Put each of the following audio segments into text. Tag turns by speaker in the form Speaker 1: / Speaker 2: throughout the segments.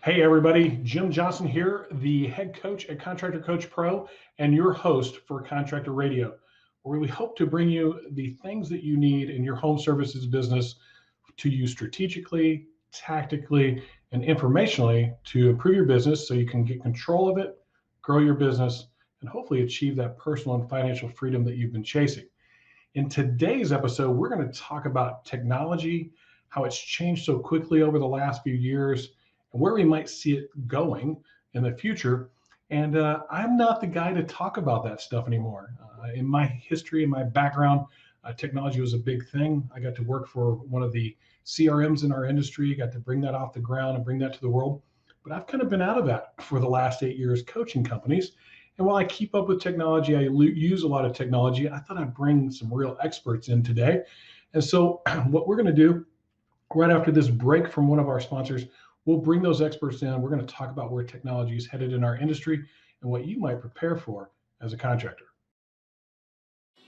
Speaker 1: Hey everybody, Jim Johnson here, the head coach at Contractor Coach Pro and your host for Contractor Radio, where we hope to bring you the things that you need in your home services business to use strategically, tactically, and informationally to improve your business so you can get control of it, grow your business, and hopefully achieve that personal and financial freedom that you've been chasing. In today's episode, we're going to talk about technology, how it's changed so quickly over the last few years, and where we might see it going in the future. And I'm not the guy to talk about that stuff anymore. In my history, in my background, technology was a big thing. I got to work for one of the CRMs in our industry, got to bring that off the ground and bring that to the world. But I've kind of been out of that for the last 8 years coaching companies. And while I keep up with technology, I use a lot of technology, I thought I'd bring some real experts in today. And so what we're going to do right after this break from one of our sponsors, we'll bring those experts in. We're going to talk about where technology is headed in our industry and what you might prepare for as a contractor.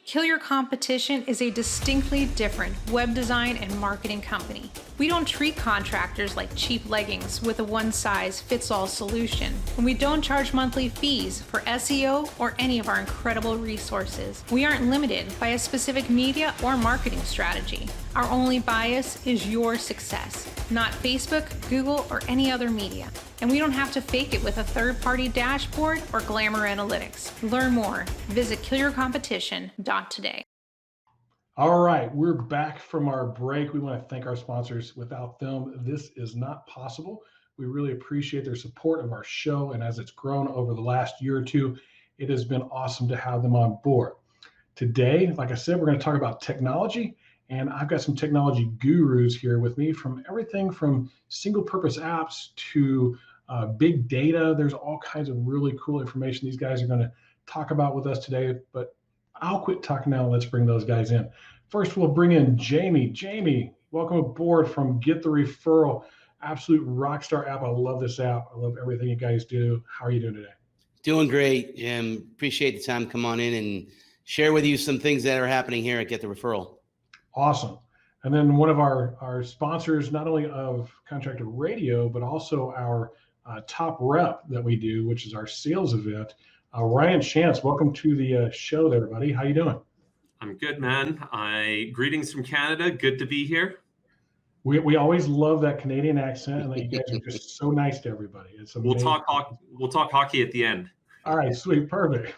Speaker 2: Kill Your Competition is a distinctly different web design and marketing company. We don't treat contractors like cheap leggings with a one-size-fits-all solution, and we don't charge monthly fees for SEO or any of our incredible resources. We aren't limited by a specific media or marketing strategy. Our only bias is your success, not Facebook, Google, or any other media. And we don't have to fake it with a third-party dashboard or glamour analytics. Learn more. Visit killyourcompetition.today.
Speaker 1: All right, we're back from our break. We want to thank our sponsors. Without them, this is not possible. We really appreciate their support of our show, and as it's grown over the last year or two, it has been awesome to have them on board. Today, like I said, we're going to talk about technology, and I've got some technology gurus here with me, from everything from single-purpose apps to big data. There's all kinds of really cool information these guys are going to talk about with us today, but I'll quit talking now and let's bring those guys in. First, we'll bring in Jamey. Jamey, welcome aboard from Get the Referral. Absolute rock star app. I love this app. I love everything you guys do. How are you doing today?
Speaker 3: Doing great, Jim. Appreciate the time to come on in and share with you some things that are happening here at Get the Referral.
Speaker 1: Awesome. And then one of our sponsors, not only of Contractor Radio, but also our top rep that we do, which is our sales event. Ryan Shantz, welcome to the show there, buddy. How you doing?
Speaker 4: I'm good, man. Greetings from Canada. Good to be here.
Speaker 1: We always love that Canadian accent, and that you guys are just so nice to everybody. It's amazing.
Speaker 4: We'll talk hockey at the end.
Speaker 1: All right, sweet, perfect.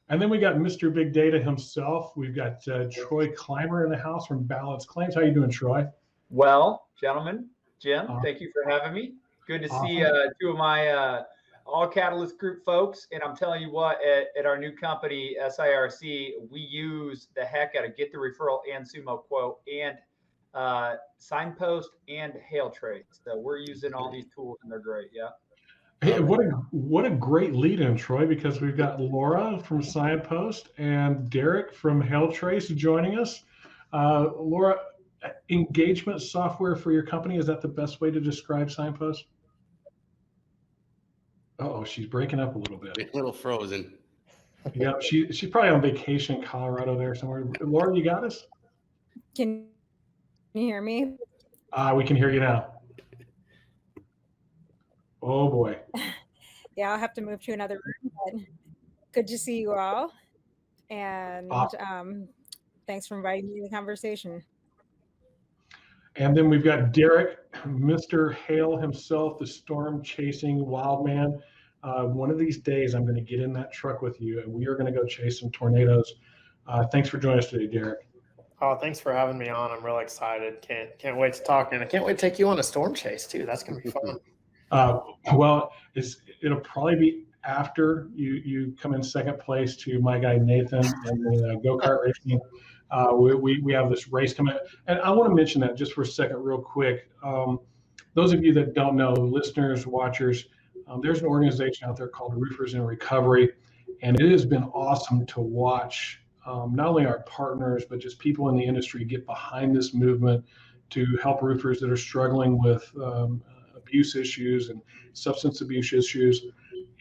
Speaker 1: And then we got Mr. Big Data himself. We've got Troy Clymer in the house from Balance Claims. How you doing, Troy?
Speaker 5: Well, gentlemen, Jim, thank you for having me. Good to see two of my All Catalyst Group folks. And I'm telling you what, at our new company, SIRC, we use the heck out of Get the Referral and Sumo Quote and Signpost and HailTrace. So we're using all these tools, and they're great. Yeah.
Speaker 1: Hey, what a great lead-in, Troy, because we've got Laura from Signpost and Derik from HailTrace joining us. Laura, engagement software for your company, is that the best way to describe Signpost? Uh-oh, she's breaking up a little bit.
Speaker 3: A little frozen.
Speaker 1: Yeah, she's probably on vacation in Colorado there somewhere. Laura, you got us?
Speaker 6: Can you hear me?
Speaker 1: We can hear you now. Oh boy.
Speaker 6: Yeah, I'll have to move to another room, but good to see you all. And thanks for inviting me to the conversation.
Speaker 1: And then we've got Derik, Mr. Hail himself, the storm chasing wild man. One of these days, I'm going to get in that truck with you, and we are going to go chase some tornadoes. Thanks for joining us today, Derik.
Speaker 7: Oh, thanks for having me on. I'm really excited. Can't wait to talk, and I can't wait to take you on a storm chase too. That's going to be fun.
Speaker 1: Well, it'll probably be after you come in second place to my guy Nathan and the go-kart racing. We have this race coming, and I want to mention that just for a second, real quick. Those of you that don't know, listeners, watchers, there's an organization out there called Roofers in Recovery, and it has been awesome to watch not only our partners, but just people in the industry get behind this movement to help roofers that are struggling with abuse issues and substance abuse issues.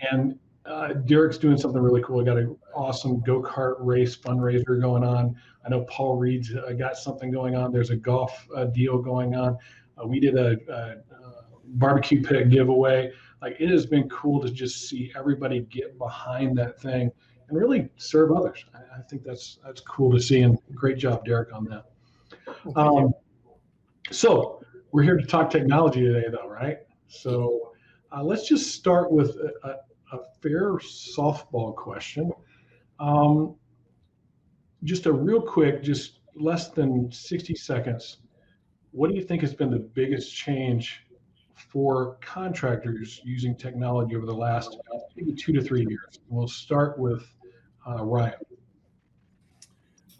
Speaker 1: And Derik's doing something really cool. We got an awesome go-kart race fundraiser going on. I know Paul Reed's got something going on. There's a golf deal going on. We did a barbecue pit giveaway. Like, it has been cool to just see everybody get behind that thing and really serve others. I think that's cool to see, and great job, Derik, on that. So we're here to talk technology today, though, right? So let's just start with a fair softball question. Just a real quick, just less than 60 seconds. What do you think has been the biggest change for contractors using technology over the last maybe 2 to 3 years? We'll start with Ryan.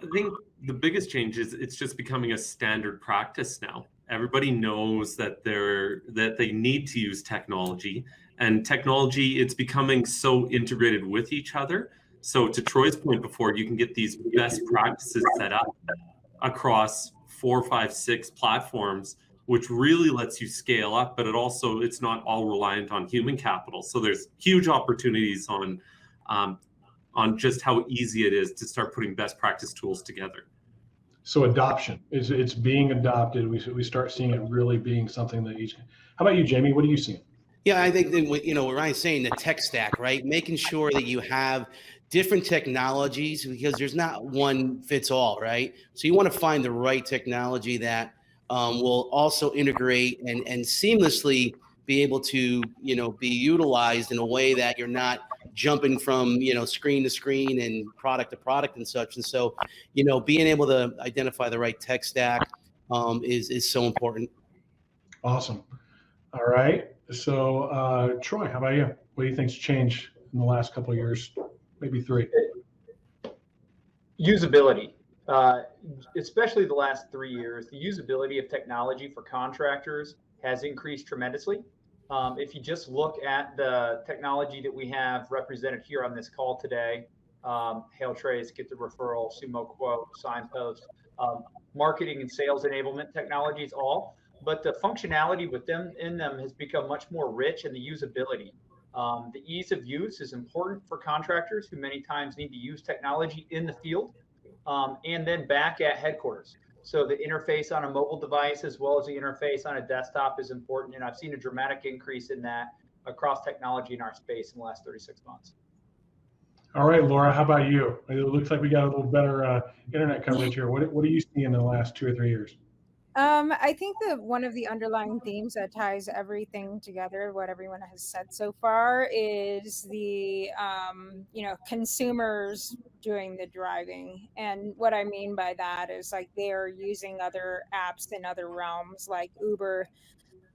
Speaker 4: I think the biggest change is it's just becoming a standard practice now. Everybody knows that they need to use technology, and technology, it's becoming so integrated with each other. So to Troy's point before, you can get these best practices set up across 4, 5, 6 platforms, which really lets you scale up, but it's not all reliant on human capital. So there's huge opportunities on just how easy it is to start putting best practice tools together.
Speaker 1: So adoption, it's being adopted. We start seeing it really being something that each. How about you, Jamey? What are you seeing?
Speaker 3: Yeah, I think that, what Ryan's saying, the tech stack, right? Making sure that you have different technologies, because there's not one fits all, right? So you want to find the right technology that will also integrate and seamlessly be able to, be utilized in a way that you're not jumping from, screen to screen and product to product and such. And so, being able to identify the right tech stack is so important.
Speaker 1: Awesome. All right. So, Troy, how about you? What do you think's changed in the last couple of years, maybe 3?
Speaker 5: Usability, especially the last 3 years. The usability of technology for contractors has increased tremendously. If you just look at the technology that we have represented here on this call today, HailTrace, Get the Referral, Sumo Quote, Signpost, marketing and sales enablement technologies, all. But the functionality in them has become much more rich, and the usability. The ease of use is important for contractors who many times need to use technology in the field and then back at headquarters. So the interface on a mobile device as well as the interface on a desktop is important. And I've seen a dramatic increase in that across technology in our space in the last 36 months.
Speaker 1: All right, Laura, how about you? It looks like we got a little better internet coverage here. What do you see in the last 2 or 3 years?
Speaker 6: I think that one of the underlying themes that ties everything together, what everyone has said so far, is the consumers doing the driving. And what I mean by that is, like, they are using other apps in other realms like Uber,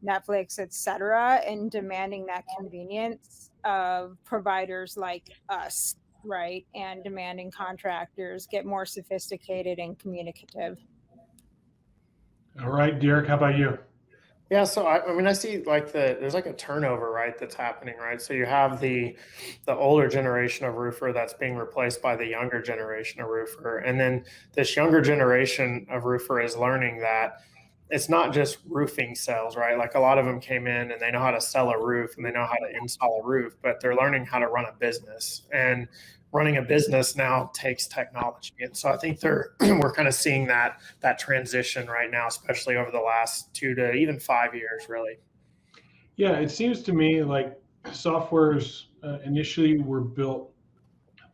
Speaker 6: Netflix, etc., and demanding that convenience of providers like us, right? And demanding contractors get more sophisticated and communicative.
Speaker 1: All right, Derik, how about you?
Speaker 7: Yeah, so I see there's like a turnover, right, that's happening, right? So you have the older generation of roofer that's being replaced by the younger generation of roofer. And then this younger generation of roofer is learning that it's not just roofing sales, right? Like, a lot of them came in and they know how to sell a roof and they know how to install a roof, but they're learning how to run a business. And running a business now takes technology. And so I think we're kind of seeing that transition right now, especially over the last 2 to even 5 years, really.
Speaker 1: Yeah, it seems to me like softwares initially were built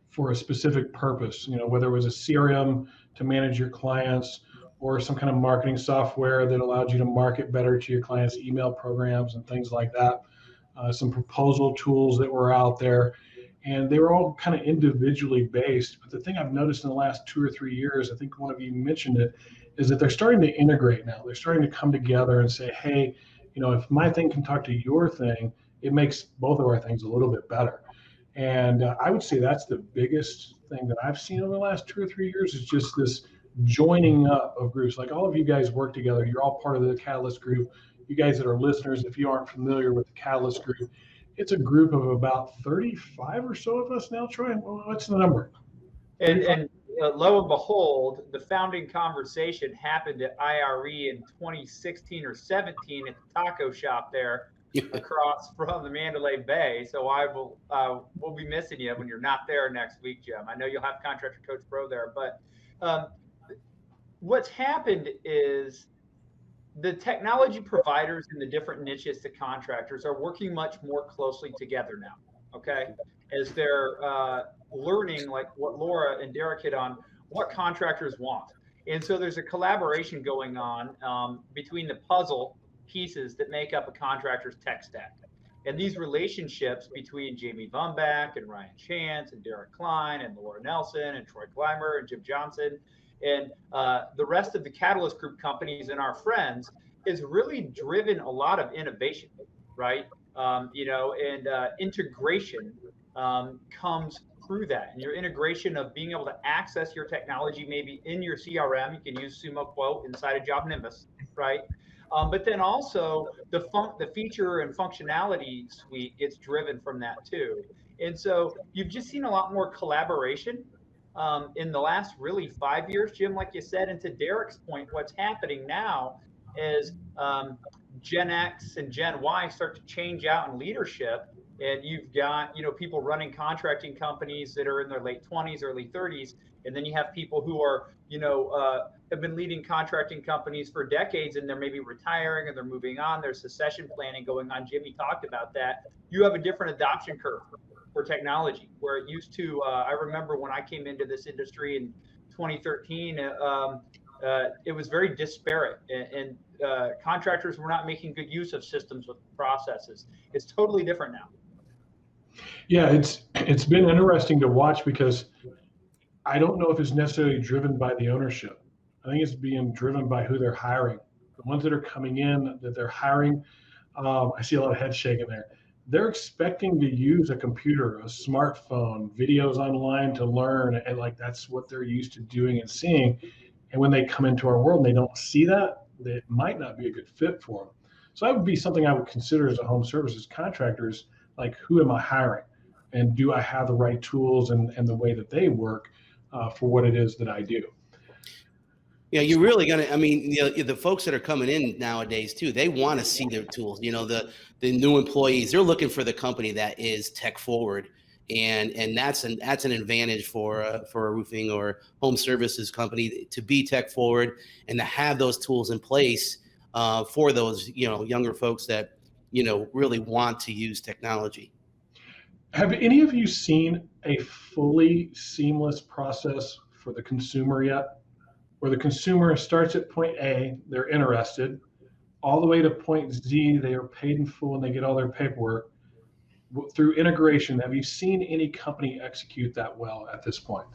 Speaker 1: for a specific purpose, whether it was a CRM to manage your clients or some kind of marketing software that allowed you to market better to your clients' email programs and things like that, some proposal tools that were out there. And they were all kind of individually based. But the thing I've noticed in the last 2 or 3 years, I think one of you mentioned it, is that they're starting to integrate now. They're starting to come together and say, hey, if my thing can talk to your thing, it makes both of our things a little bit better. And I would say that's the biggest thing that I've seen over the last 2 or 3 years, is just this joining up of groups. Like, all of you guys work together. You're all part of the Catalyst group. You guys that are listeners, if you aren't familiar with the Catalyst group, it's a group of about 35 or so of us now. Troy, what's the number?
Speaker 5: And lo and behold, the founding conversation happened at IRE in 2016 or 17 at the taco shop there across from the Mandalay Bay. So we'll be missing you when you're not there next week, Jim. I know you'll have Contractor Coach Pro there, but what's happened is the technology providers in the different niches to contractors are working much more closely together now. Okay, as they're learning, like what Laura and Derik hit on, what contractors want. And so there's a collaboration going on between the puzzle pieces that make up a contractor's tech stack. And these relationships between Jamey Vumback and Ryan Shantz and Derik Kline and Laura Nelson and Troy Clymer and Jim Johnson and the rest of the Catalyst Group companies and our friends is really driven a lot of innovation, right? And integration comes through that. And your integration of being able to access your technology maybe in your CRM, you can use Sumo Quote inside of Job Nimbus, right? But then also the feature and functionality suite gets driven from that too. And so you've just seen a lot more collaboration in the last really 5 years, Jim, like you said. And to Derik's point, what's happening now is Gen X and Gen Y start to change out in leadership. And you've got, people running contracting companies that are in their late 20s, early 30s. And then you have people who are, have been leading contracting companies for decades, and they're maybe retiring or they're moving on. There's succession planning going on. Jimmy talked about that. You have a different adoption curve for technology, where it used to, I remember when I came into this industry in 2013, it was very disparate, and contractors were not making good use of systems with processes. It's totally different now.
Speaker 1: Yeah, it's been interesting to watch, because I don't know if it's necessarily driven by the ownership. I think it's being driven by who they're hiring. The ones that are coming in that they're hiring, I see a lot of head shaking there. They're expecting to use a computer, a smartphone, videos online to learn, and like that's what they're used to doing and seeing. And when they come into our world and they don't see that, it might not be a good fit for them. So that would be something I would consider as a home services contractors, like who am I hiring? And do I have the right tools and the way that they work for what it is that I do?
Speaker 3: Yeah, you're really gonna. I mean, the folks that are coming in nowadays too, they want to see their tools. The new employees, they're looking for the company that is tech forward, and that's an advantage for a roofing or home services company to be tech forward and to have those tools in place for those younger folks that really want to use technology.
Speaker 1: Have any of you seen a fully seamless process for the consumer yet, where the consumer starts at point A, they're interested, all the way to point Z, they are paid in full and they get all their paperwork through integration? Have you seen any company execute that well at this point?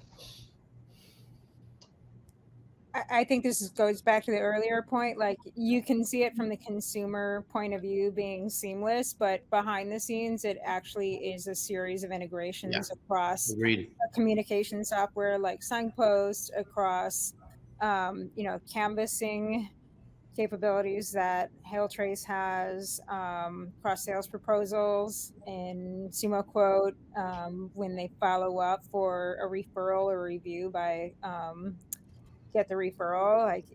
Speaker 6: I think this goes back to the earlier point. Like, you can see it from the consumer point of view being seamless, but behind the scenes, it actually is a series of integrations across communication software like Signpost, across canvassing capabilities that HailTrace has, cross sales proposals and Sumo Quote when they follow up for a referral or review by get the referral. Like,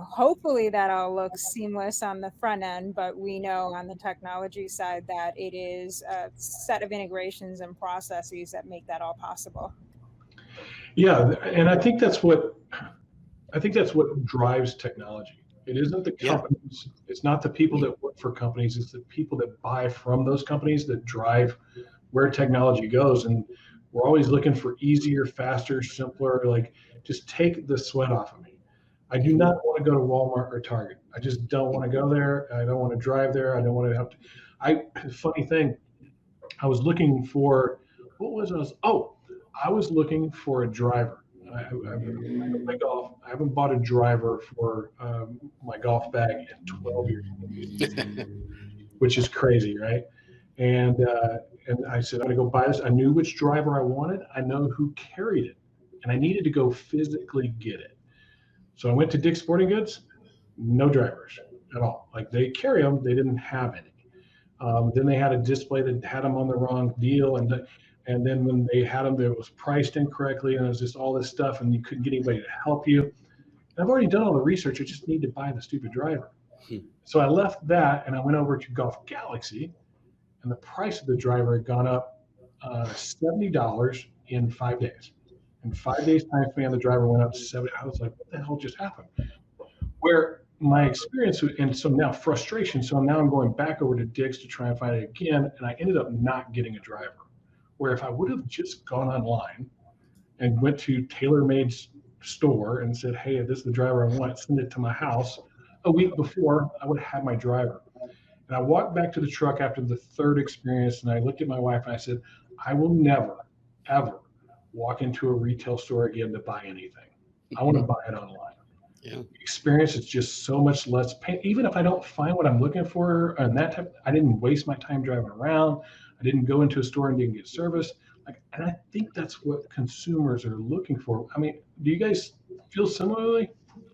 Speaker 6: hopefully that all looks seamless on the front end, but we know on the technology side that it is a set of integrations and processes that make that all possible.
Speaker 1: Yeah, and I think that's what drives technology. It isn't the companies, it's not the people that work for companies, it's the people that buy from those companies that drive where technology goes. And we're always looking for easier, faster, simpler, like just take the sweat off of me. I do not want to go to Walmart or Target. I just don't want to go there. I don't want to drive there. I don't want to have to. Funny thing, I was looking for, I was looking for a driver. My golf. I haven't bought a driver for my golf bag in 12 years, which is crazy, right? And I said, I'm going to go buy this. I knew which driver I wanted. I know who carried it, and I needed to go physically get it. So I went to Dick's Sporting Goods. No drivers at all. Like, they carry them, they didn't have any. Then they had a display that had them on the wrong deal, and then when they had them, it was priced incorrectly, and it was just all this stuff, and you couldn't get anybody to help you. And I've already done all the research. I just need to buy the stupid driver. So I left that, and I went over to Golf Galaxy, and the price of the driver had gone up $70 in 5 days. In 5 days time span, the driver went up to $70. I was like, what the hell just happened? Where my experience, and so now frustration. So now I'm going back over to Dick's to try and find it again, and I ended up not getting a driver. Where if I would have just gone online and went to TaylorMade's store and said, hey, this is the driver I want, send it to my house, a week before, I would have had my driver. And I walked back to the truck after the third experience, and I looked at my wife and I said, I will never, ever walk into a retail store again to buy anything. I want to buy it online.
Speaker 3: Yeah.
Speaker 1: The experience is just so much less pain. Even if I don't find what I'm looking for, and that type, I didn't waste my time driving around. I didn't go into a store and didn't get service. And I think that's what consumers are looking for. I mean, do you guys feel similarly?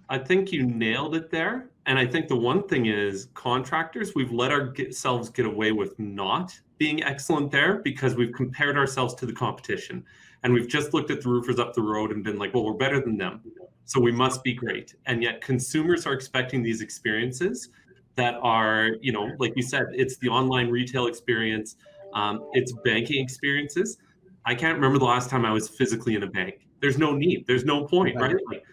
Speaker 4: I think you nailed it there. And I think the one thing is contractors, we've let ourselves get away with not being excellent there because we've compared ourselves to the competition. And we've just looked at the roofers up the road and been like, well, we're better than them, so we must be great. And yet consumers are expecting these experiences that are, you know, like you said, it's the online retail experience, it's banking experiences. I can't remember the last time I was physically in a bank. There's no need. There's no point, right? Like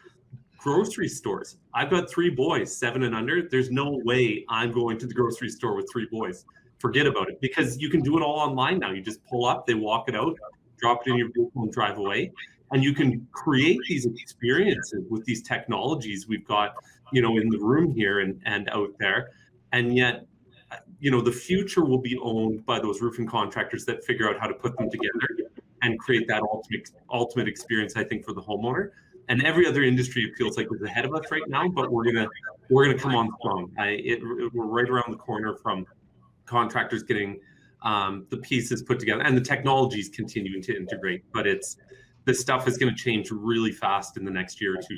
Speaker 4: grocery stores. I've got 3 boys, 7 and under. There's no way I'm going to the grocery store with 3 boys. Forget about it, because you can do it all online now. You just pull up, they walk it out, drop it in your vehicle and drive away. And you can create these experiences with these technologies we've got, you know, in the room here and out there. And yet, you know, the future will be owned by those roofing contractors that figure out how to put them together and create that ultimate experience, I think, for the homeowner. And every other industry, it feels like, is ahead of us right now, but we're gonna come on strong. We're right around the corner from contractors getting the pieces put together, and the technologies continuing to integrate. But this stuff is going to change really fast in the next year or two.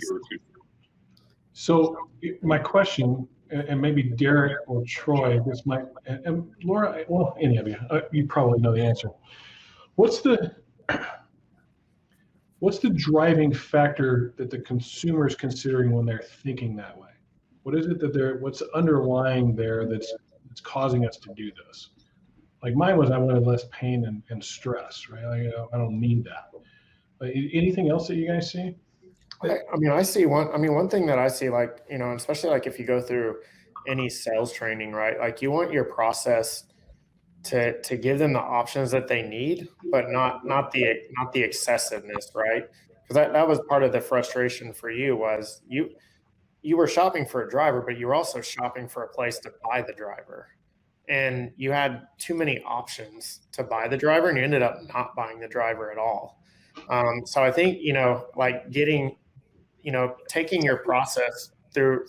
Speaker 1: So my question, and maybe Derik or Troy, this might, and Laura, well, any of you, you probably know the answer. What's the driving factor that the consumer is considering when they're thinking that way? What is it that what's underlying there that's causing us to do this? Like mine was, I wanted less pain and stress, right? Like, I don't need that. But anything else that you guys see?
Speaker 7: One thing that I see, like, you know, especially like if you go through any sales training, right? Like you want your process to give them the options that they need, but not the excessiveness, right? Because that was part of the frustration for you, was you were shopping for a driver, but you were also shopping for a place to buy the driver. And you had too many options to buy the driver, and you ended up not buying the driver at all. So I think, you know, like taking your process through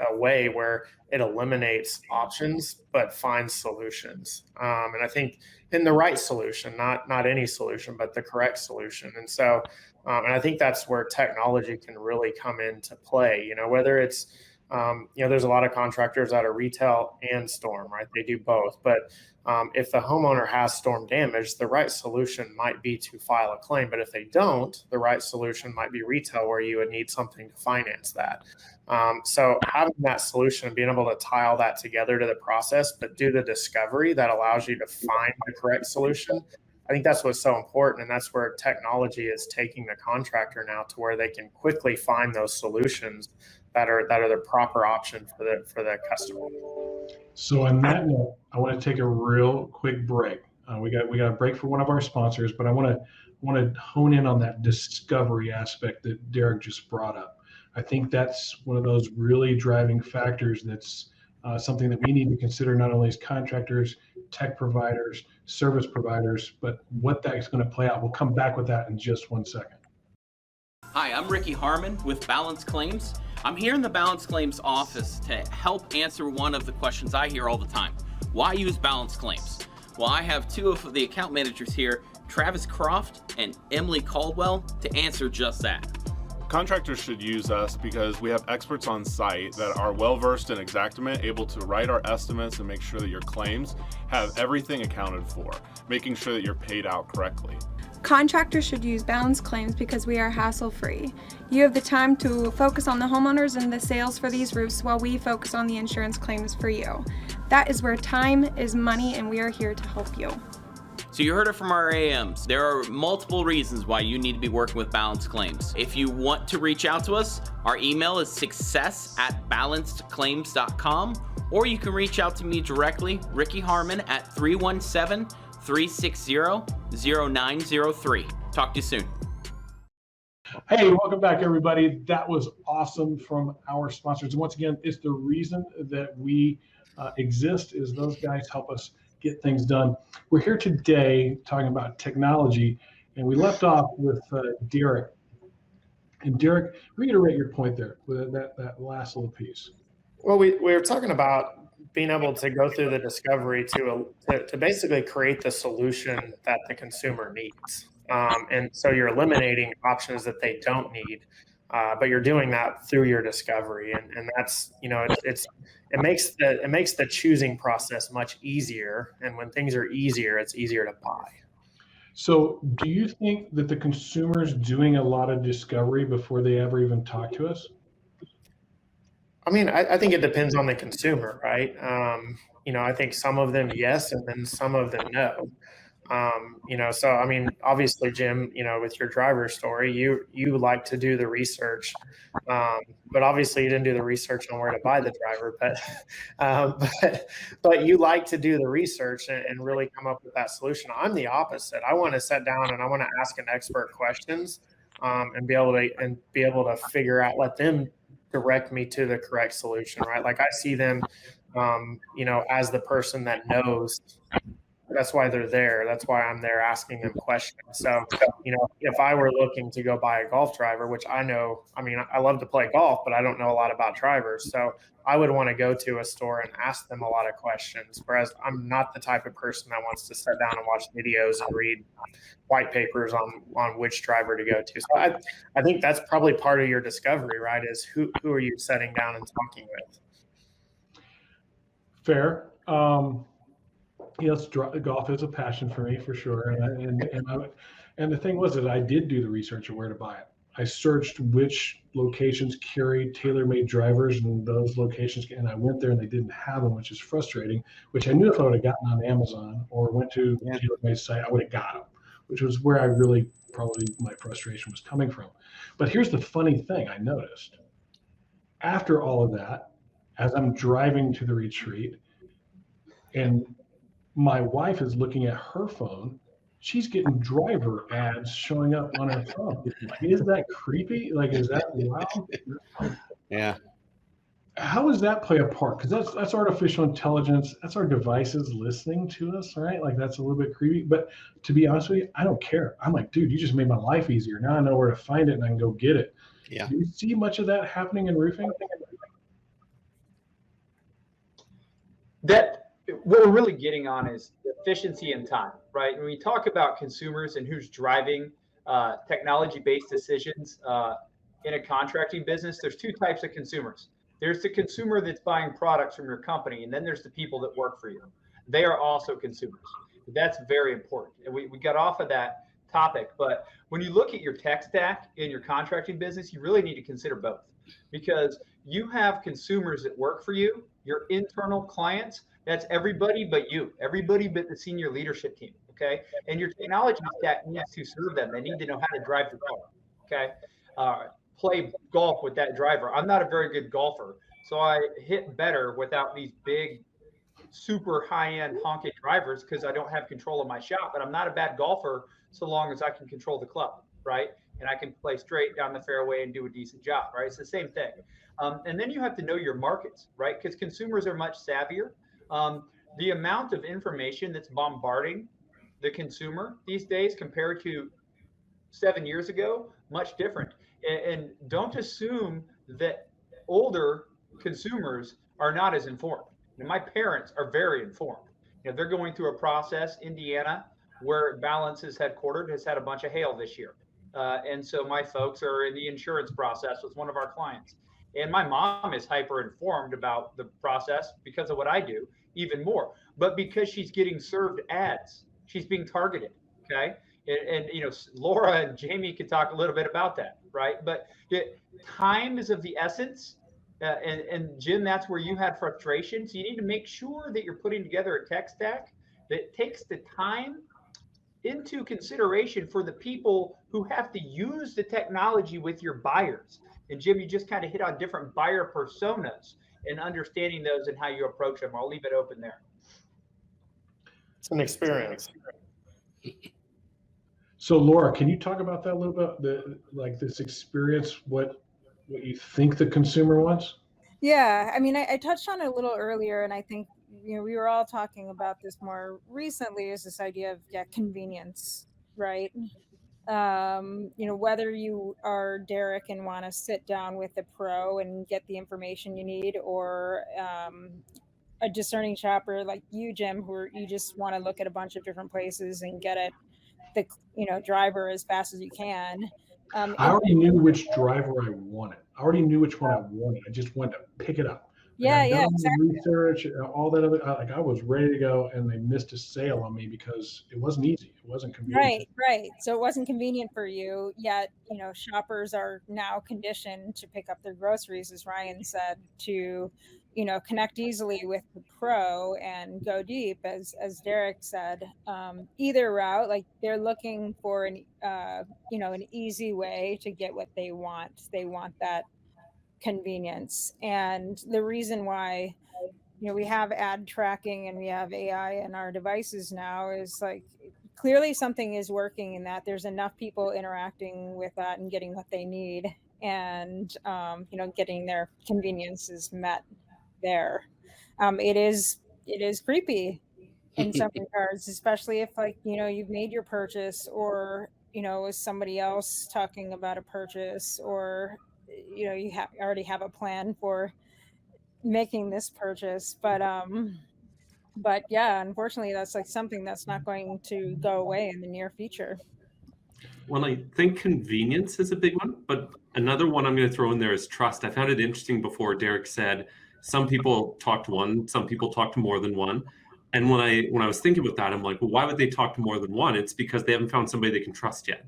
Speaker 7: a way where it eliminates options, but finds solutions. And I think in the right solution, not any solution, but the correct solution. And so, and I think that's where technology can really come into play, you know, whether it's, you know, there's a lot of contractors that are retail and storm, right? They do both. But if the homeowner has storm damage, the right solution might be to file a claim. But if they don't, the right solution might be retail, where you would need something to finance that. So having that solution and being able to tie all that together to the process, but do the discovery that allows you to find the correct solution, I think that's what's so important. And that's where technology is taking the contractor now, to where they can quickly find those solutions that are the proper option for the customer.
Speaker 1: So on that note, I want to take a real quick break. We got a break for one of our sponsors, but I want to hone in on that discovery aspect that Derik just brought up. I think that's one of those really driving factors. That's something that we need to consider, not only as contractors, tech providers, service providers, but what that's going to play out. We'll come back with that in just 1 second.
Speaker 8: Hi, I'm Ricky Harmon with Balance Claims. I'm here in the Balance Claims office to help answer one of the questions I hear all the time. Why use Balance Claims? Well, I have 2 of the account managers here, Travis Croft and Emily Caldwell, to answer just that.
Speaker 9: Contractors should use us because we have experts on site that are well-versed in Xactimate, able to write our estimates and make sure that your claims have everything accounted for, making sure that you're paid out correctly.
Speaker 10: Contractors should use Balance Claims because we are hassle-free. You have the time to focus on the homeowners and the sales for these roofs, while we focus on the insurance claims for you. That is where time is money, and we are here to help you.
Speaker 8: So you heard it from our AMs. There are multiple reasons why you need to be working with Balanced Claims. If you want to reach out to us, our email is success@balancedclaims.com, or you can reach out to me directly, Ricky Harmon, at 317-360-0903. Talk to you soon.
Speaker 1: Hey, welcome back, everybody. That was awesome from our sponsors. And once again, it's the reason that we exist is those guys help us get things done. We're here today talking about technology, and we left off with Derik. And Derik, reiterate your point there with that last little piece.
Speaker 7: Well, we were talking about being able to go through the discovery to basically create the solution that the consumer needs. And so you're eliminating options that they don't need, but you're doing that through your discovery. And that's, it makes the choosing process much easier. And when things are easier, it's easier to buy.
Speaker 1: So do you think that the consumer's doing a lot of discovery before they ever even talk to us?
Speaker 7: I mean, I think it depends on the consumer, right? I think some of them, yes, and then some of them, no. So, I mean, obviously, Jim, with your driver story, you like to do the research, but obviously you didn't do the research on where to buy the driver, but you like to do the research and really come up with that solution. I'm the opposite. I want to sit down and I want to ask an expert questions, and be able to figure out, let them direct me to the correct solution, right? Like I see them, as the person that knows. That's why they're there. That's why I'm there asking them questions. So, if I were looking to go buy a golf driver, which I know, I love to play golf, but I don't know a lot about drivers. So I would want to go to a store and ask them a lot of questions. Whereas I'm not the type of person that wants to sit down and watch videos and read white papers on which driver to go to. So I think that's probably part of your discovery, right? Is who are you sitting down and talking with?
Speaker 1: Fair. Yes, golf is a passion for me for sure, and the thing was that I did do the research of where to buy it. I searched which locations carried tailor-made drivers in those locations, and I went there and they didn't have them, which is frustrating. Which I knew if I would have gotten on Amazon or went to the tailor-made site, I would have got them, which was where I really probably my frustration was coming from. But here's the funny thing I noticed: after all of that, as I'm driving to the retreat, and my wife is looking at her phone, she's getting driver ads showing up on her phone. Like, is that creepy? Like, is that wild?
Speaker 3: Yeah.
Speaker 1: How does that play a part? Because that's artificial intelligence. That's our devices listening to us, right? Like, that's a little bit creepy. But to be honest with you, I don't care. I'm like, dude, you just made my life easier. Now I know where to find it and I can go get it.
Speaker 3: Yeah.
Speaker 1: Do you see much of that happening in roofing?
Speaker 5: What we're really getting on is efficiency and time, right? When we talk about consumers and who's driving technology-based decisions in a contracting business, there's two types of consumers. There's the consumer that's buying products from your company, and then there's the people that work for you. They are also consumers. That's very important. And we got off of that topic, but when you look at your tech stack in your contracting business, you really need to consider both, because you have consumers that work for you, your internal clients. That's everybody but you, everybody but the senior leadership team, okay? And your technology stack needs to serve them. They need to know how to drive the car, okay? Play golf with that driver. I'm not a very good golfer, so I hit better without these big, super high-end honky drivers because I don't have control of my shot, but I'm not a bad golfer so long as I can control the club, right? And I can play straight down the fairway and do a decent job, right? It's the same thing. And then you have to know your markets, right? Because consumers are much savvier. The amount of information that's bombarding the consumer these days compared to 7 years ago, much different. And don't assume that older consumers are not as informed. My parents are very informed. They're going through a process. Indiana, where Balance is headquartered, has had a bunch of hail this year. And so my folks are in the insurance process with one of our clients. And my mom is hyper informed about the process because of what I do, even more. But because she's getting served ads, she's being targeted. Okay. And Laura and Jamey could talk a little bit about that, right? But time is of the essence. And Jim, that's where you had frustration. So you need to make sure that you're putting together a tech stack that takes the time into consideration for the people who have to use the technology with your buyers. And Jim, you just kind of hit on different buyer personas and understanding those and how you approach them. I'll leave it open there.
Speaker 7: It's an experience.
Speaker 1: So Laura, can you talk about that a little bit? Like this experience, what you think the consumer wants?
Speaker 6: Yeah, I mean, I touched on it a little earlier, and I think, we were all talking about this more recently, is this idea of convenience, right? Whether you are Derik and want to sit down with a pro and get the information you need, or a discerning shopper like you, Jim, who you just want to look at a bunch of different places and get it, the driver as fast as you can.
Speaker 1: I already knew which driver I wanted. I already knew which one I wanted. I just wanted to pick it up.
Speaker 6: Yeah, exactly.
Speaker 1: Research, all that other, like I was ready to go, and they missed a sale on me because it wasn't easy. It wasn't convenient.
Speaker 6: Right. So it wasn't convenient for you, yet, shoppers are now conditioned to pick up their groceries, as Ryan said, to, connect easily with the pro and go deep, as Derik said. Either route, like they're looking for an easy way to get what they want. They want that convenience. And the reason why we have ad tracking and we have AI in our devices now is like clearly something is working in that there's enough people interacting with that and getting what they need, and getting their conveniences met there. It is creepy in some regards, especially if you've made your purchase, or with somebody else talking about a purchase, or you already have a plan for making this purchase, but yeah, unfortunately that's something that's not going to go away in the near future.
Speaker 4: Well, I think convenience is a big one, but another one I'm going to throw in there is trust. I found it interesting before. Derik said some people talk to one, some people talk to more than one. And when I was thinking about that, I'm like, well, why would they talk to more than one? It's because they haven't found somebody they can trust yet.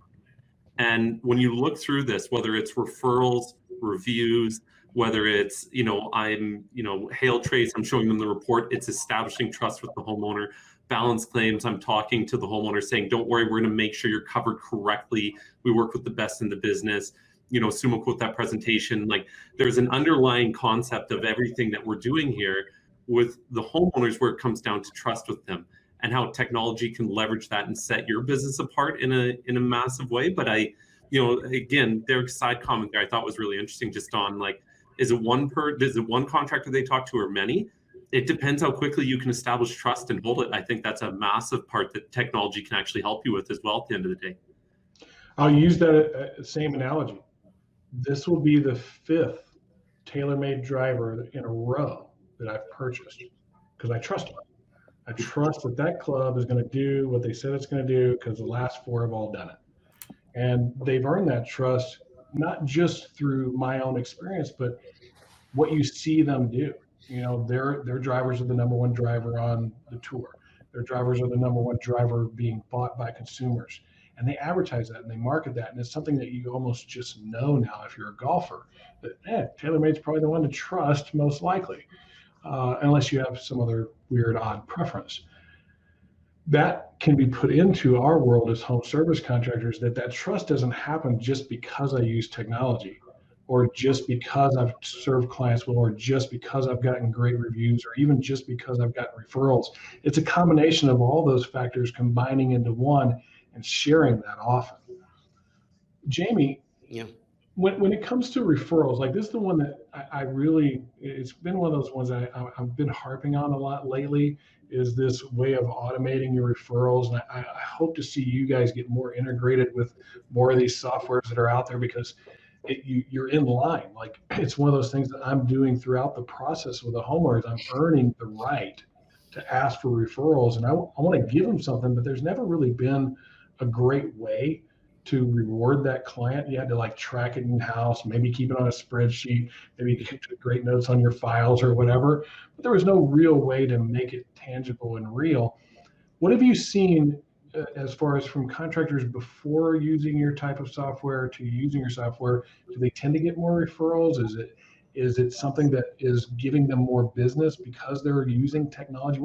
Speaker 4: And when you look through this, whether it's referrals, reviews, whether it's, I'm, HailTrace, I'm showing them the report, it's establishing trust with the homeowner. Balance claims, I'm talking to the homeowner saying, don't worry, we're going to make sure you're covered correctly. We work with the best in the business. Sumo quote that presentation. Like there's an underlying concept of everything that we're doing here with the homeowners, where it comes down to trust with them, and how technology can leverage that and set your business apart in a massive way. But again, Derik's side comment there I thought was really interesting, just on like, is it one contractor they talk to, or many? It depends how quickly you can establish trust and hold it. I think that's a massive part that technology can actually help you with as well at the end of the day.
Speaker 1: I'll use that same analogy. This will be the 5th tailor-made driver in a row that I've purchased because I trust them. I trust that club is going to do what they said it's going to do, because the last 4 have all done it. And they've earned that trust, not just through my own experience, but what you see them do. Their drivers are the number 1 driver on the tour. Their drivers are the number 1 driver being bought by consumers. And they advertise that and they market that. And it's something that you almost just know now if you're a golfer, that TaylorMade's probably the one to trust most likely, unless you have some other weird, odd preference. That can be put into our world as home service contractors, that trust doesn't happen just because I use technology, or just because I've served clients well, or just because I've gotten great reviews, or even just because I've gotten referrals. It's a combination of all those factors combining into one and sharing that often. Jamey,
Speaker 3: yeah.
Speaker 1: When it comes to referrals, like this is the one that I really, it's been one of those ones that I've been harping on a lot lately, is this way of automating your referrals. And I hope to see you guys get more integrated with more of these softwares that are out there, because you're in line. Like it's one of those things that I'm doing throughout the process with the homeowners. I'm earning the right to ask for referrals, and I want to give them something, but there's never really been a great way to reward that client. You had to like track it in-house, maybe keep it on a spreadsheet, maybe get great notes on your files or whatever, but there was no real way to make it tangible and real. What have you seen as far as from contractors before using your type of software to using your software? Do they tend to get more referrals? Is it something that is giving them more business because they're using technology?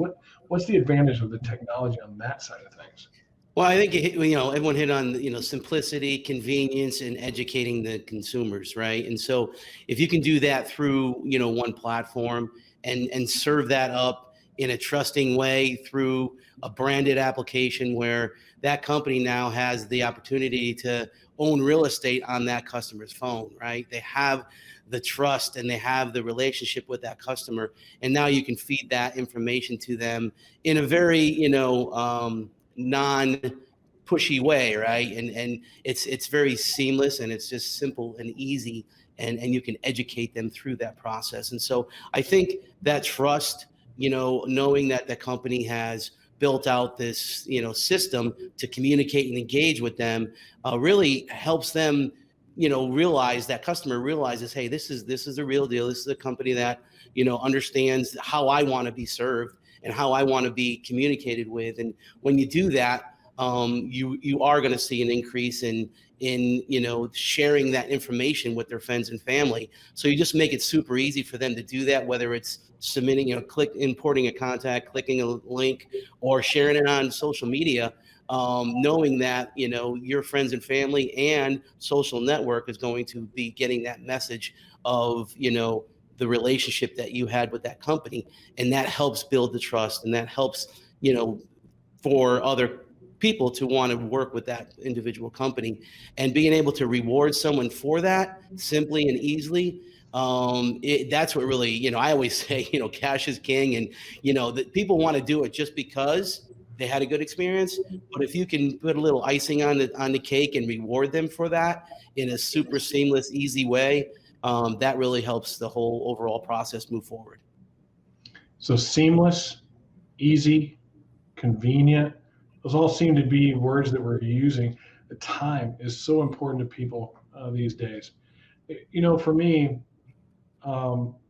Speaker 1: What's the advantage of the technology on that side of things?
Speaker 3: Well, I think everyone hit on simplicity, convenience, and educating the consumers, right? And so if you can do that through one platform and serve that up in a trusting way through a branded application where that company now has the opportunity to own real estate on that customer's phone, right? They have the trust and they have the relationship with that customer, and now you can feed that information to them in a very non-pushy way, right? And it's very seamless, and it's just simple and easy, and you can educate them through that process. And so I think that trust, knowing that the company has built out this system to communicate and engage with them, really helps them realize, that customer realizes, hey, this is the real deal. This is a company that understands how I want to be served and how I want to be communicated with. And when you do that, you are going to see an increase in sharing that information with their friends and family. So you just make it super easy for them to do that, whether it's submitting, importing a contact, clicking a link, or sharing it on social media, knowing that your friends and family and social network is going to be getting that message of the relationship that you had with that company, and that helps build the trust, and that helps for other people to want to work with that individual company. And being able to reward someone for that simply and easily, that's what really, I always say, cash is king, and that people want to do it just because they had a good experience. But if you can put a little icing on the cake and reward them for that in a super seamless, easy way, that really helps the whole overall process move forward.
Speaker 1: So seamless, easy, convenient, those all seem to be words that we're using. The time is so important to people these days. For me,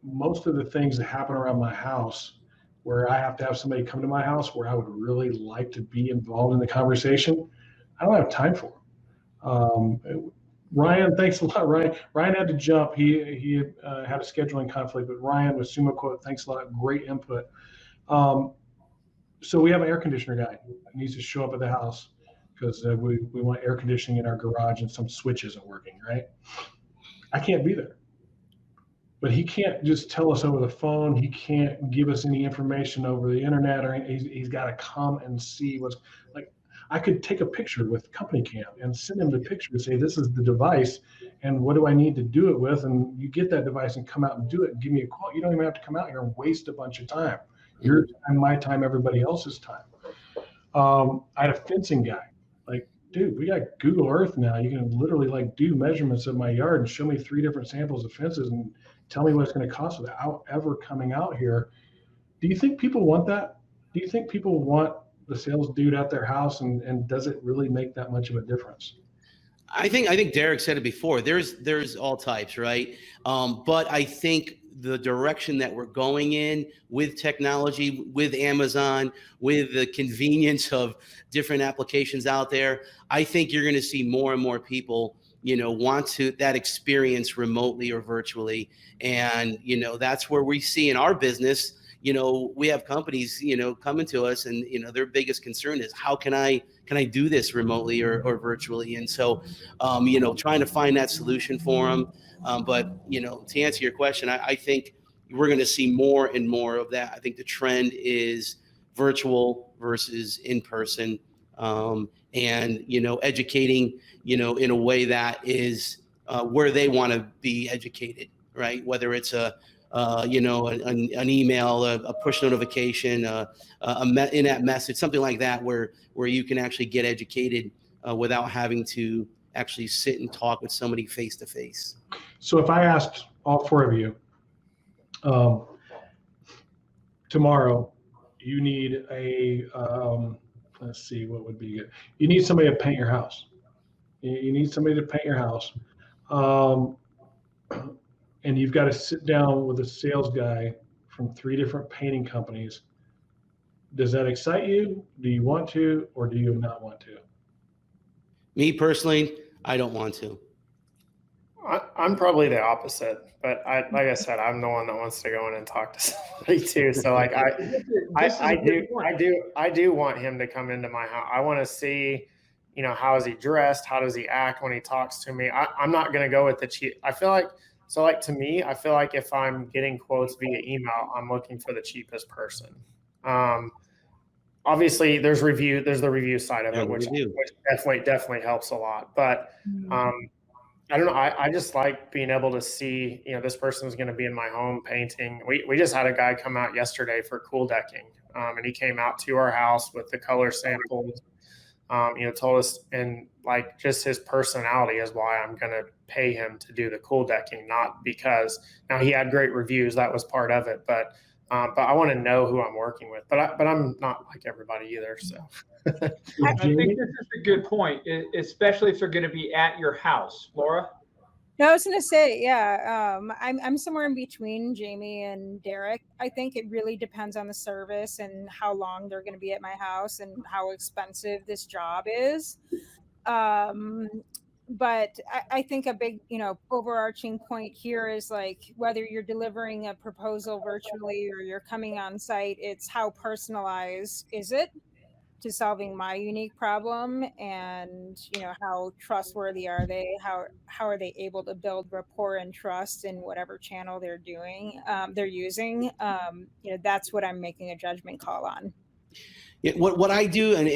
Speaker 1: most of the things that happen around my house where I have to have somebody come to my house where I would really like to be involved in the conversation, I don't have time for them. Ryan, thanks a lot, Ryan. Ryan had to jump. He had a scheduling conflict, but Ryan with Sumo Quote, thanks a lot. Great input. So we have an air conditioner guy that needs to show up at the house because we want air conditioning in our garage and some switch isn't working, right? I can't be there. But he can't just tell us over the phone. He can't give us any information over the internet, or he's got to come and see what's like. I could take a picture with company cam and send him the picture and say, this is the device and what do I need to do it with? And you get that device and come out and do it and give me a quote. You don't even have to come out here and waste a bunch of time. Your time, my time, everybody else's time. I had a fencing guy. Like, dude, we got Google Earth now. You can literally do measurements of my yard and show me 3 different samples of fences and tell me what it's going to cost without ever coming out here. Do you think people want that? Do you think people want the sales dude at their house, and does it really make that much of a difference?
Speaker 3: I think Derik said it before. There's all types, right? But I think the direction that we're going in with technology, with Amazon, with the convenience of different applications out there, I think you're going to see more and more people, want that experience remotely or virtually. And, that's where we see in our business, we have companies, coming to us, and, their biggest concern is how can I do this remotely or virtually? And so, trying to find that solution for them. But, to answer your question, I think we're going to see more and more of that. I think the trend is virtual versus in person, and, educating, in a way that is where they want to be educated, right? Whether it's an email, a push notification, in-app message, something like that, where you can actually get educated without having to actually sit and talk with somebody face to face.
Speaker 1: So if I asked all 4 of you, tomorrow, you need a, let's see, what would be good? You need somebody to paint your house. You need somebody to paint your house. And you've got to sit down with a sales guy from 3 different painting companies. Does that excite you? Do you want to, or do you not want to?
Speaker 3: Me personally, I don't want to.
Speaker 7: I'm probably the opposite, but like I said, I'm the one that wants to go in and talk to somebody too. So like I do want him to come into my house. I want to see, how is he dressed? How does he act when he talks to me? I'm not going to go with the cheap. I feel like, to me, I feel like if I'm getting quotes via email, I'm looking for the cheapest person. Obviously there's the review side of it, which definitely helps a lot. But, I don't know. I just like being able to see, this person's going to be in my home painting. We just had a guy come out yesterday for cool decking. And he came out to our house with the color samples, told us, and like just his personality is why I'm going to pay him to do the cool decking, not because now he had great reviews. That was part of it. But I want to know who I'm working with, but I'm not like everybody either. So
Speaker 5: I think this is a good point, especially if they're going to be at your house. Laura?
Speaker 6: No, I was going to say, yeah, I'm somewhere in between Jamey and Derik. I think it really depends on the service and how long they're going to be at my house and how expensive this job is. But I think a big, overarching point here is like whether you're delivering a proposal virtually or you're coming on site, it's how personalized is it to solving my unique problem, and how trustworthy are they? How are they able to build rapport and trust in whatever channel they're using? That's what I'm making a judgment call on.
Speaker 3: Yeah, what I do, and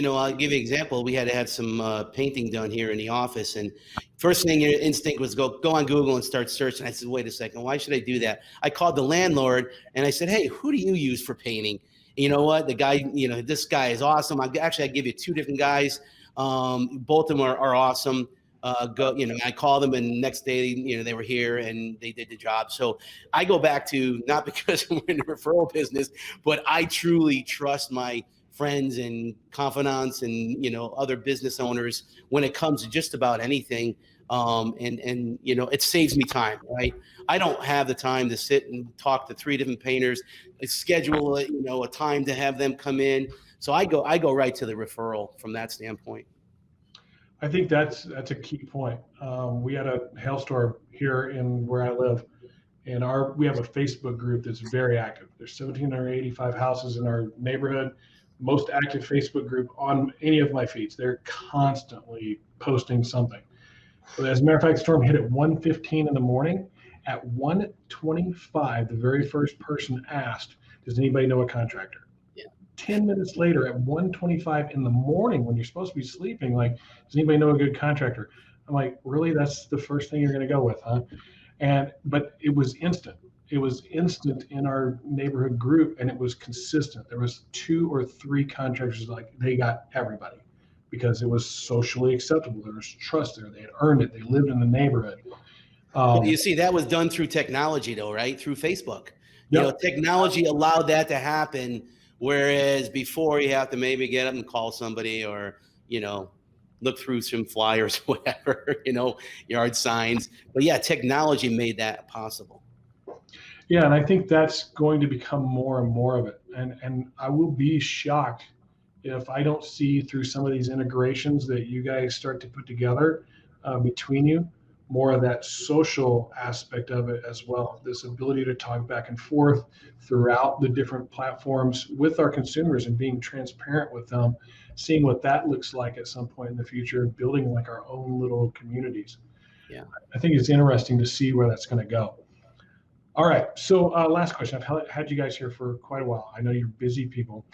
Speaker 3: I'll give you an example. We had to have some painting done here in the office, and first thing your instinct was go on Google and start searching. I said, wait a second, why should I do that? I called the landlord and I said, hey, who do you use for painting? You know what? The guy, this guy is awesome. I give you two different guys. Both of them are awesome. I called them, and next day, they were here and they did the job. So I go back to, not because we're in the referral business, but I truly trust my friends and confidants and, other business owners when it comes to just about anything. It saves me time, right? I don't have the time to sit and talk to three different painters, schedule a time to have them come in. So I go right to the referral from that standpoint.
Speaker 1: I think that's a key point. We had a hailstorm here in where I live, and we have a Facebook group that's very active. There's 1,785 houses in our neighborhood. Most active Facebook group on any of my feeds. They're constantly posting something. But as a matter of fact, the storm hit at 1:15 in the morning. At 1:25, the very first person asked, "Does anybody know a contractor?" 10 minutes later, at 1:25 in the morning, when you're supposed to be sleeping, like, does anybody know a good contractor? I'm like, really? That's the first thing you're going to go with, huh? But it was instant. It was instant in our neighborhood group, and it was consistent. There was 2 or 3 contractors, like, they got everybody because it was socially acceptable. There was trust there. They had earned it. They lived in the neighborhood.
Speaker 3: You see, that was done through technology, though, right? Through Facebook.
Speaker 1: Yep.
Speaker 3: Technology allowed that to happen. Whereas before, you have to maybe get up and call somebody, or, look through some flyers, whatever, yard signs. But yeah, technology made that possible.
Speaker 1: Yeah, and I think that's going to become more and more of it. And I will be shocked if I don't see through some of these integrations that you guys start to put together between you, more of that social aspect of it as well. This ability to talk back and forth throughout the different platforms with our consumers and being transparent with them, seeing what that looks like at some point in the future, building like our own little communities.
Speaker 3: Yeah,
Speaker 1: I think it's interesting to see where that's going to go. All right, so last question. I've had you guys here for quite a while. I know you're busy people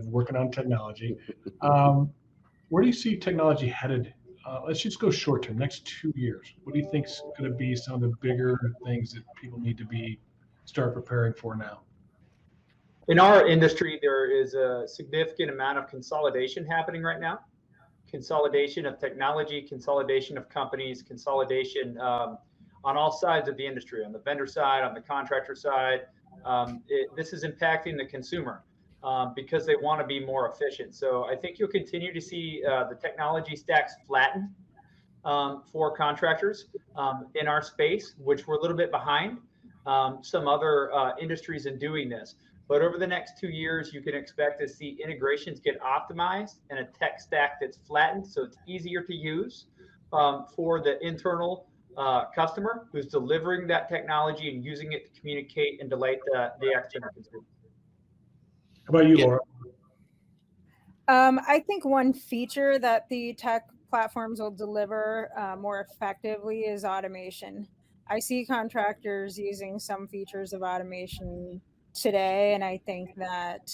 Speaker 1: working on technology. Where do you see technology headed? Let's just go short term, next 2 years. What do you think is going to be some of the bigger things that people need to start preparing for now?
Speaker 5: In our industry, there is a significant amount of consolidation happening right now. Consolidation of technology, consolidation of companies, consolidation on all sides of the industry, on the vendor side, on the contractor side. This is impacting the consumer because they want to be more efficient. So I think you'll continue to see the technology stacks flatten for contractors in our space, which we're a little bit behind some other industries in doing this. But over the next 2 years, you can expect to see integrations get optimized and a tech stack that's flattened, so it's easier to use for the internal customer who's delivering that technology and using it to communicate and delight the external consumer.
Speaker 1: How about you, Laura?
Speaker 6: I think one feature that the tech platforms will deliver more effectively is automation. I see contractors using some features of automation today, and I think that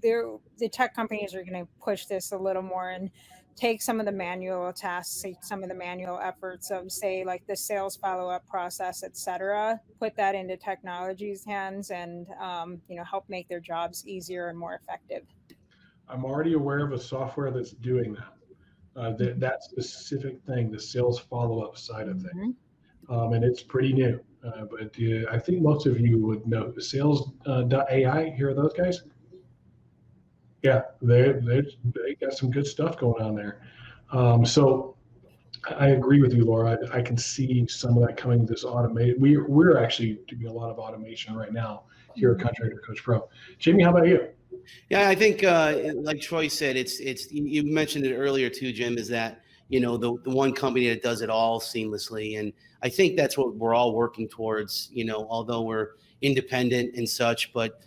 Speaker 6: the tech companies are going to push this a little more and take some of the manual tasks, some of the manual efforts of, say, like the sales follow-up process, et cetera, put that into technology's hands and help make their jobs easier and more effective.
Speaker 1: I'm already aware of a software that's doing that. That specific thing, the sales follow-up side of things, and it's pretty new. But I think most of you would know Sales.ai. Hear of those guys? Yeah, they got some good stuff going on there. So I agree with you, Laura. I can see some of that coming. This automate. We're actually doing a lot of automation right now here at Contractor Coach Pro. Jamey, how about you?
Speaker 3: Yeah, I think like Troy said, it's you mentioned it earlier too, Jim, is that the one company that does it all seamlessly, and I think that's what we're all working towards. Although we're independent and such, but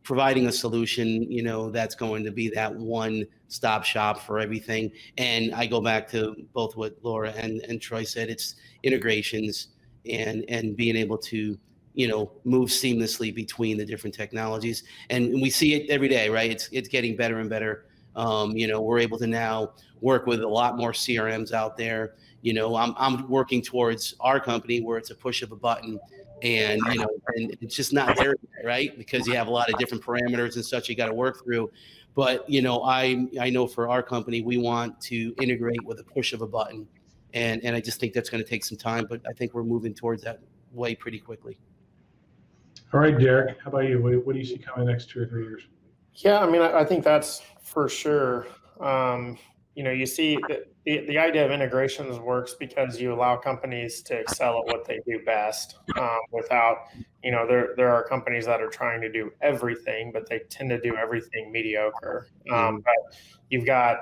Speaker 3: providing a solution, that's going to be that one-stop shop for everything. And I go back to both what Laura and Troy said. It's integrations and being able to move seamlessly between the different technologies. And we see it every day, right? It's getting better and better. We're able to now work with a lot more CRMs out there. I'm working towards our company where it's a push of a button, and and it's just not there, right? Because you have a lot of different parameters and such you got to work through. But I know for our company, we want to integrate with a push of a button, and I just think that's going to take some time. But I think we're moving towards that way pretty quickly.
Speaker 1: All right, Derik, how about you? What do you see coming next 2 or 3 years?
Speaker 7: Yeah, I mean, I think that's for sure. You see the idea of integrations works because you allow companies to excel at what they do best without, there are companies that are trying to do everything, but they tend to do everything mediocre. But you've got,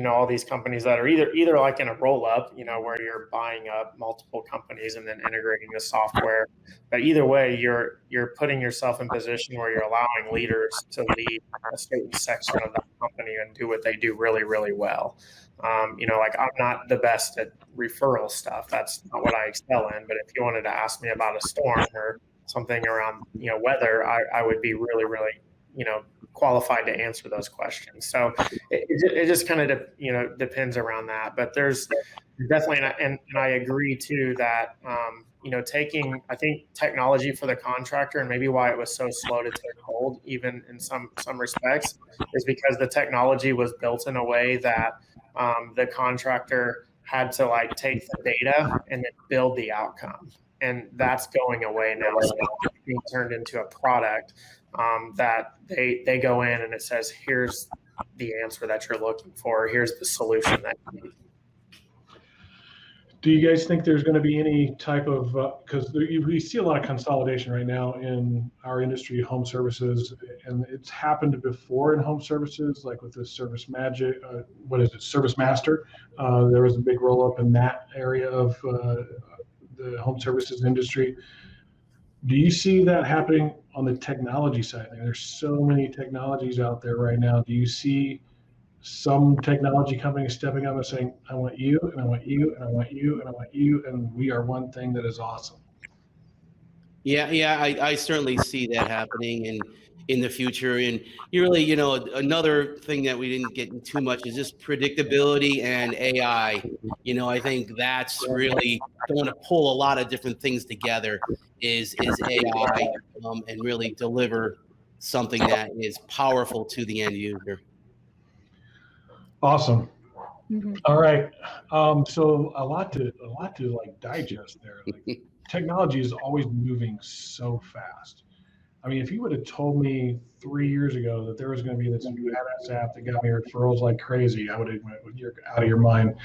Speaker 7: all these companies that are either like in a roll up, where you're buying up multiple companies and then integrating the software. But either way, you're putting yourself in position where you're allowing leaders to lead a certain section of the company and do what they do really, really well. Like I'm not the best at referral stuff. That's not what I excel in. But if you wanted to ask me about a storm or something around, weather, I would be really, really, qualified to answer those questions. So it just kind of, depends around that. But there's definitely, and I agree too that, taking, I think technology for the contractor, and maybe why it was so slow to take hold, even in some respects, is because the technology was built in a way that the contractor had to take the data and then build the outcome. And that's going away now. So it's being turned into a product that they go in and it says, here's the answer that you're looking for. Here's the solution that you need.
Speaker 1: Do you guys think there's going to be any type of, because we see a lot of consolidation right now in our industry, home services, and it's happened before in home services, like with the Service Master. There was a big roll up in that area of the home services industry. Do you see that happening on the technology side? There's so many technologies out there right now. Do you see some technology companies stepping up and saying, I want you, and I want you, and I want you, and I want you, and we are one thing that is awesome?
Speaker 3: Yeah, I certainly see that happening in the future. And you really, another thing that we didn't get into too much is just predictability and AI. I think that's really going to pull a lot of different things together is AI and really deliver something that is powerful to the end user.
Speaker 1: Awesome. All right. So a lot to digest there. Technology is always moving so fast. I mean, if you would have told me 3 years ago that there was going to be this new badass app that got me referrals like crazy, I would have went, you're out of your mind.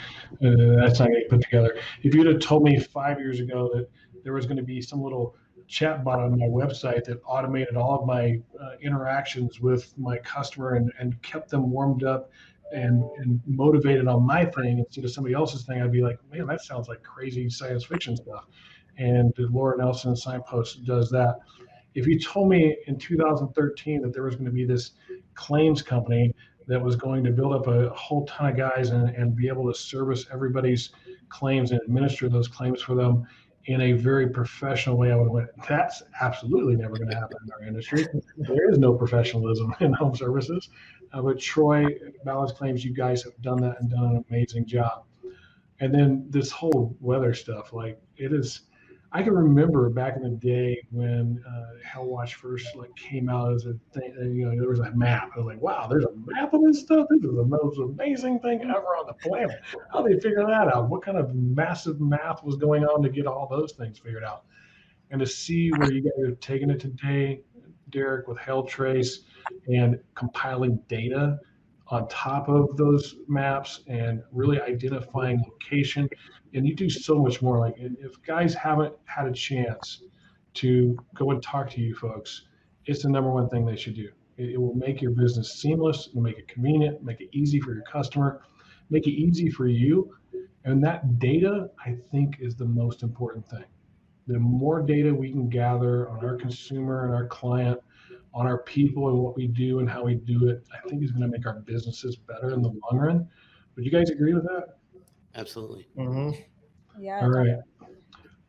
Speaker 1: That's not getting put together. If you'd have told me 5 years ago that there was going to be some little chat bot on my website that automated all of my interactions with my customer and kept them warmed up and motivated on my thing instead of somebody else's thing, I'd be like, man, that sounds like crazy science fiction stuff. And Laura Nelson of Signpost does that. If you told me in 2013 that there was going to be this claims company that was going to build up a whole ton of guys and be able to service everybody's claims and administer those claims for them in a very professional way, I would have went, that's absolutely never going to happen in our industry. There is no professionalism in home services. But Troy, Balance Claims, you guys have done that and done an amazing job. And then this whole weather stuff, like it is, I can remember back in the day when HailWatch first came out as a thing. There was a map. I was like, wow, there's a map of this stuff. This is the most amazing thing ever on the planet. How did they figure that out? What kind of massive math was going on to get all those things figured out? And to see where you guys are taking it today, Derik, with HailTrace and compiling data on top of those maps and really identifying location. And you do so much more. Like if guys haven't had a chance to go and talk to you folks, it's the number one thing they should do. It will make your business seamless, it'll make it convenient, make it easy for your customer, make it easy for you. And that data, I think, is the most important thing. The more data we can gather on our consumer and our client, on our people and what we do and how we do it, I think is going to make our businesses better in the long run. Would you guys agree with that?
Speaker 3: Absolutely.
Speaker 7: Mm-hmm.
Speaker 6: Yeah.
Speaker 1: All right.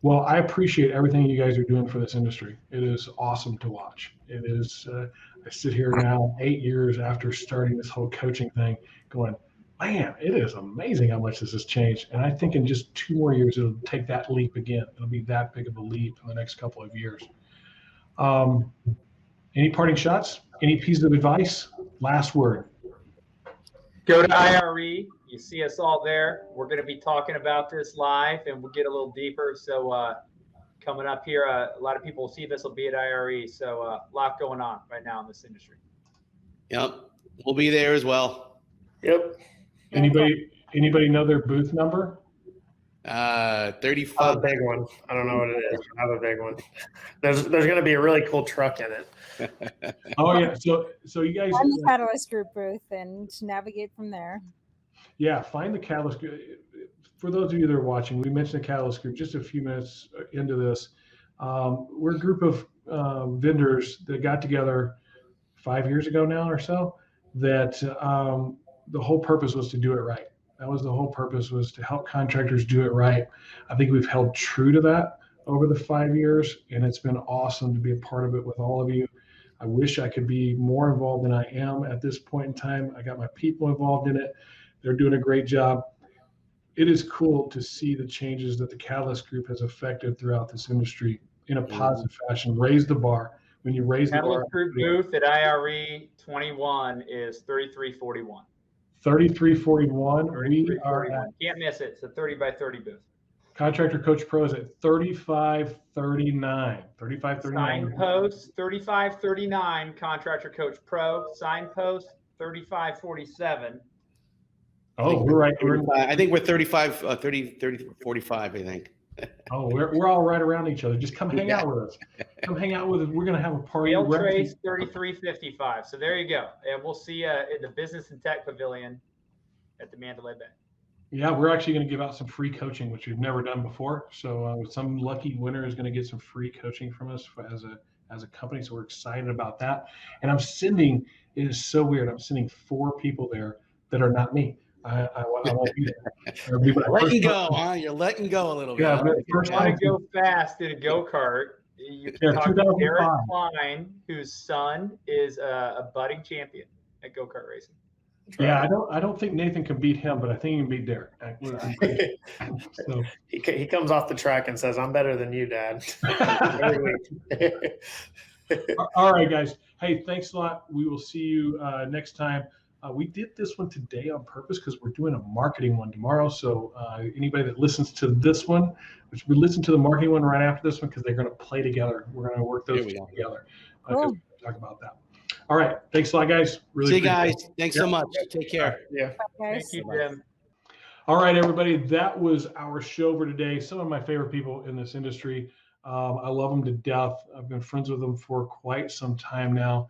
Speaker 1: Well, I appreciate everything you guys are doing for this industry. It is awesome to watch. It is, I sit here now 8 years after starting this whole coaching thing going, man, it is amazing how much this has changed. And I think in just 2 more years, it'll take that leap again. It'll be that big of a leap in the next couple of years. Any parting shots? Any pieces of advice? Last word.
Speaker 5: Go to IRE. You see us all there. We're going to be talking about this live, and we'll get a little deeper. So coming up here, a lot of people will see this will be at IRE. So a lot going on right now in this industry.
Speaker 3: Yep. We'll be there as well.
Speaker 7: Yep.
Speaker 1: Anybody know their booth number?
Speaker 3: 35.
Speaker 7: A big one. I don't know what it is. I have a big one. There's going to be a really cool truck in it.
Speaker 1: Oh yeah. So you guys.
Speaker 6: Find the Catalyst Group booth and navigate from there.
Speaker 1: Yeah, find the Catalyst Group. For those of you that are watching, we mentioned the Catalyst Group just a few minutes into this. We're a group of vendors that got together 5 years ago now or so. That the whole purpose was to do it right. That was the whole purpose, was to help contractors do it right. I think we've held true to that over the 5 years, and it's been awesome to be a part of it with all of you. I wish I could be more involved than I am at this point in time. I got my people involved in it. They're doing a great job. It is cool to see the changes that the Catalyst Group has affected throughout this industry in a positive fashion. Raise the bar. When you raise the bar.
Speaker 5: Catalyst Group booth at IRE 21 is 3341.
Speaker 1: 3341. We are at,
Speaker 5: can't miss it. It's a 30 by 30 booth.
Speaker 1: Contractor Coach Pro is at 3539. 3539.
Speaker 5: Signpost 3539. Contractor Coach Pro. Signpost 3547.
Speaker 1: Oh, we're right.
Speaker 3: I think we're 35, 45, I think.
Speaker 1: Oh, we're all right around each other. Just come hang out with us. Come hang out with us. We're going to have a party.
Speaker 5: HailTrace 3355. So there you go. And we'll see you in the Business and Tech Pavilion at the Mandalay Bay.
Speaker 1: Yeah, we're actually going to give out some free coaching, which we've never done before. So some lucky winner is going to get some free coaching from us as a company. So we're excited about that. And it is so weird. I'm sending 4 people there that are not me. I won't be there.
Speaker 3: Letting go, huh? You're letting go a little bit.
Speaker 1: Yeah,
Speaker 5: First time to go fast in a go-kart. You can talk to Derik Kline, whose son is a budding champion at go-kart racing.
Speaker 1: Yeah, I don't think Nathan can beat him, but I think he can beat Derik. So.
Speaker 7: He comes off the track and says, "I'm better than you, Dad."
Speaker 1: All right, guys. Hey, thanks a lot. We will see you next time. We did this one today on purpose because we're doing a marketing one tomorrow. So anybody that listens to this one, which we listen to the marketing one right after this one because they're going to play together. We're going to work those two together. Cool. Talk about that. All right. Thanks a lot, guys. Really
Speaker 3: see you guys. Thanks so much. Take care.
Speaker 7: Yeah.
Speaker 5: Thank you, Jim.
Speaker 1: All right, everybody. That was our show for today. Some of my favorite people in this industry. I love them to death. I've been friends with them for quite some time now.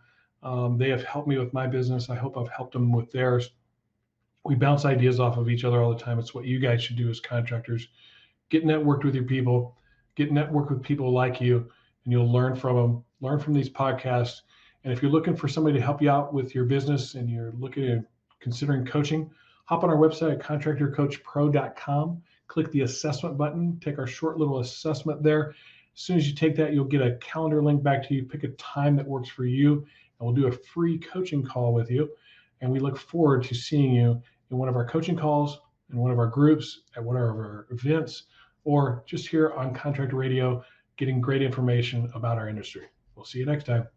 Speaker 1: They have helped me with my business. I hope I've helped them with theirs. We bounce ideas off of each other all the time. It's what you guys should do as contractors. Get networked with your people, get networked with people like you, and you'll learn from them, learn from these podcasts. And if you're looking for somebody to help you out with your business and you're looking at considering coaching, hop on our website at contractorcoachpro.com, click the assessment button, take our short little assessment there. As soon as you take that, you'll get a calendar link back to you. Pick a time that works for you, and we'll do a free coaching call with you. And we look forward to seeing you in one of our coaching calls, in one of our groups, at one of our events, or just here on Contractor Radio, getting great information about our industry. We'll see you next time.